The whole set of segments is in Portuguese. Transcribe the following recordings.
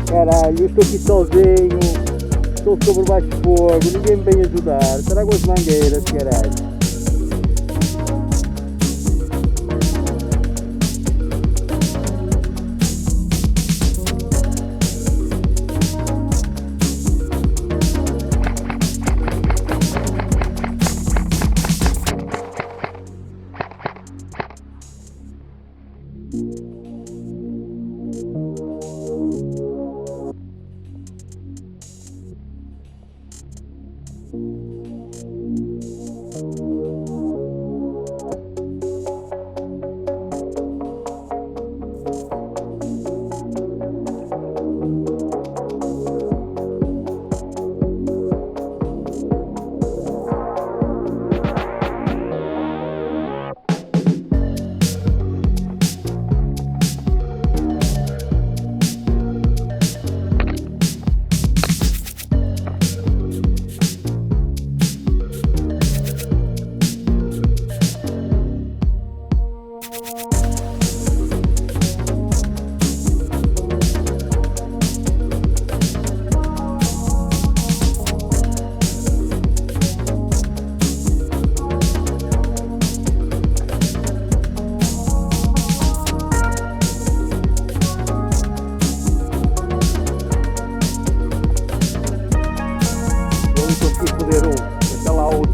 Caralho, eu estou aqui sozinho, estou sobre baixo fogo, ninguém me vem ajudar. Trago as mangueiras, caralho.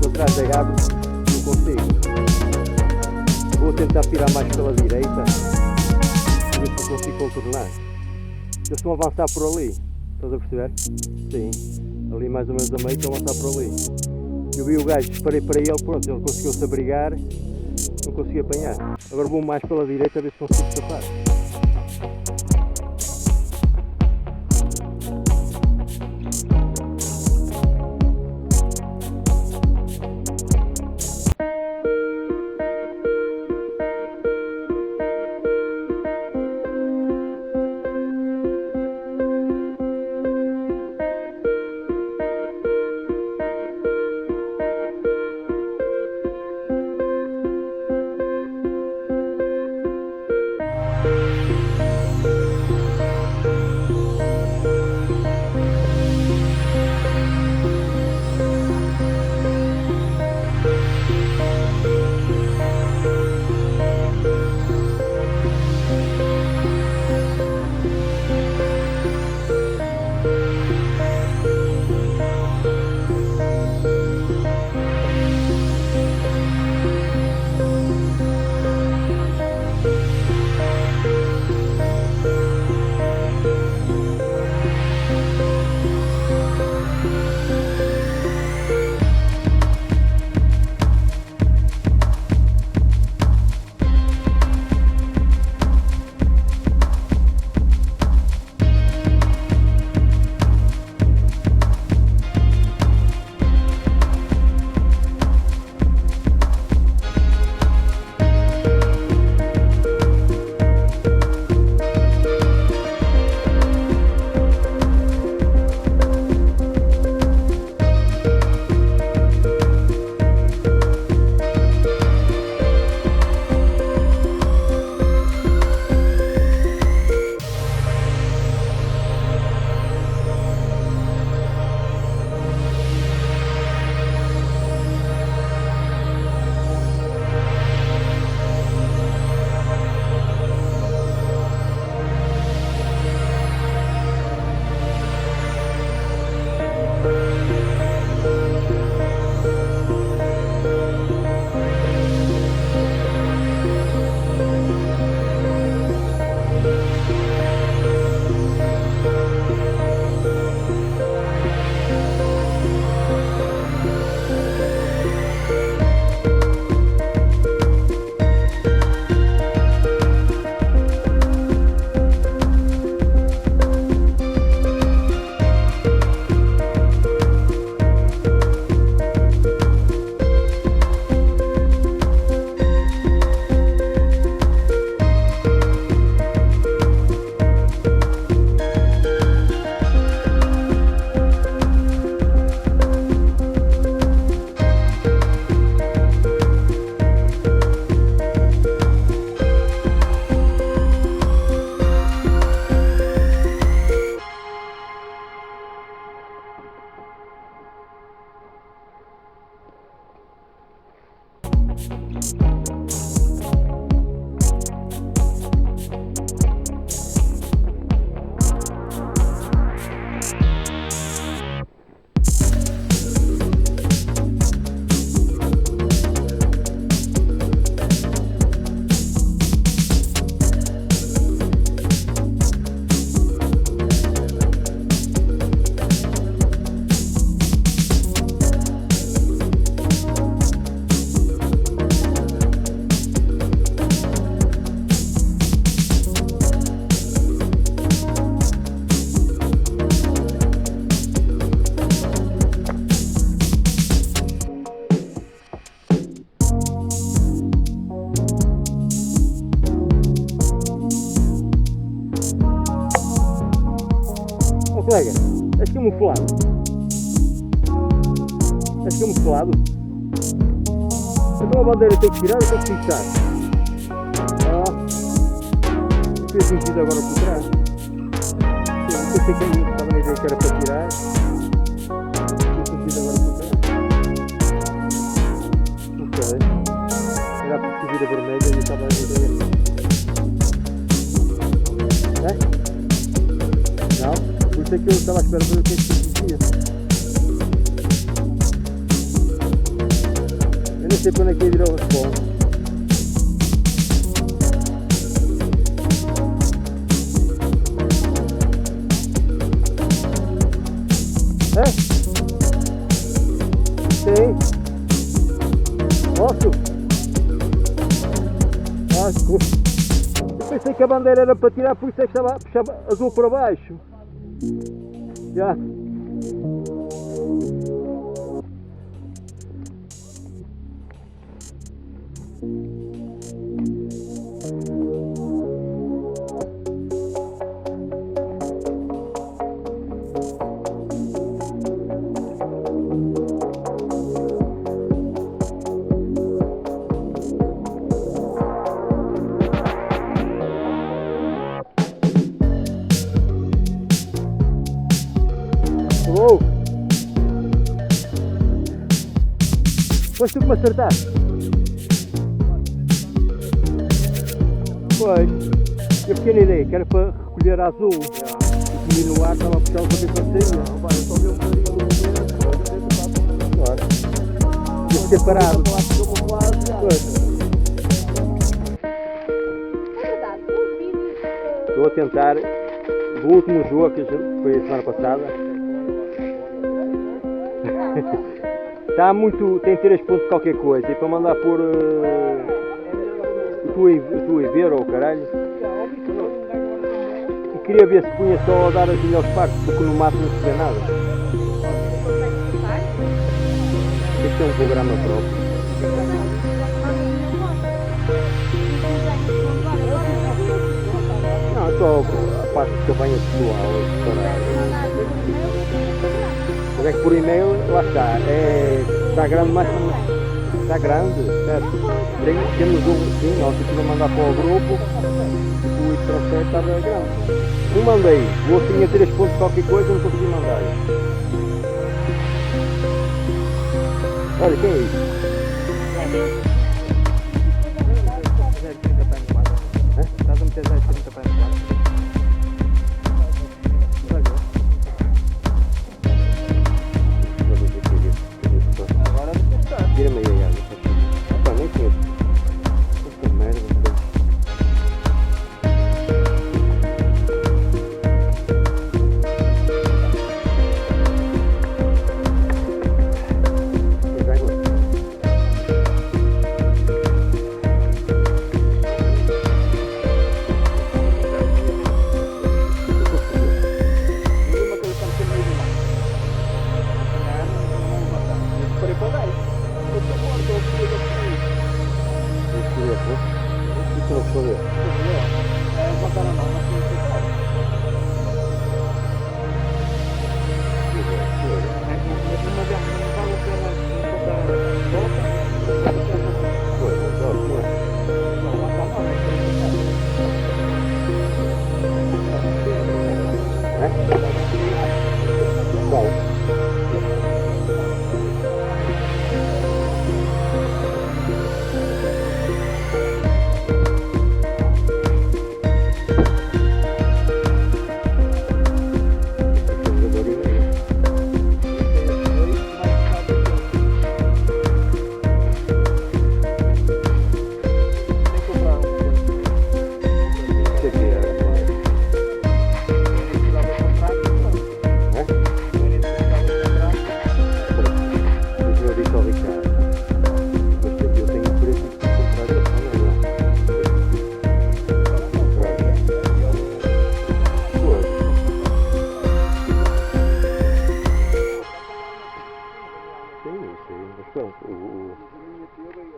Atrás da árvore, não consigo. Vou tentar tirar mais pela direita, ver se eu consigo contornar. Eles estão a avançar por ali, estás a perceber? Sim, ali mais ou menos a meio estão a avançar por ali. Eu vi o gajo, disparei para ele, pronto, ele conseguiu-se abrigar, não consegui apanhar. Agora vou mais pela direita a ver se consigo escapar. colega, és camuflado? És camuflado? Então a bandeira tem que tirar ou tem que fixar? Eu fiz sentido agora por trás. Eu pensei que estava na ideia que era para tirar. Fiz sentido agora por trás. Ok. Era para seguir a vermelha e eu estava na ideia. É? Não? Por isso é que eu estava à espera para ver o que é que dizia. Eu nem sei para onde é que ia ir ao responde. É? Sim. Posso? Eu pensei que a bandeira era para tirar, por isso é que estava a puxar azul para baixo. Já. Oh. Foste tu que me acertaste? Pois, eu fiquei na ideia que era para recolher a azul. E comi no ar, estava a puxar o cabelo para sair. Não, vai, eu só vi um bocadinho do momento. Claro. Eu fiquei parado. Pois. Estou a tentar, do último jogo que foi a semana passada. Está muito, tem 3 pontos qualquer coisa e para mandar pôr tu e ver ou caralho. E queria ver se punha só a dar as melhores partes, porque no mato não se vê nada. Tem que ter um programa próprio. Não, só a parte de campanha pessoal. Mas é que por e-mail, lá está, está grande, mas está grande, certo? Temos sim, nós temos que mandar para o grupo, o I-transfer estava grande. Não mandei, o outro tinha 3 pontos qualquer coisa, não consegui mandar. Olha, quem é isso? Estás a meter 0,30 para M4? Tira-me aí a água. Opa, nem conheço. Esta merda. Tens água?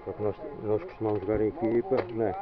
Só que nós costumamos jogar em equipa, não é?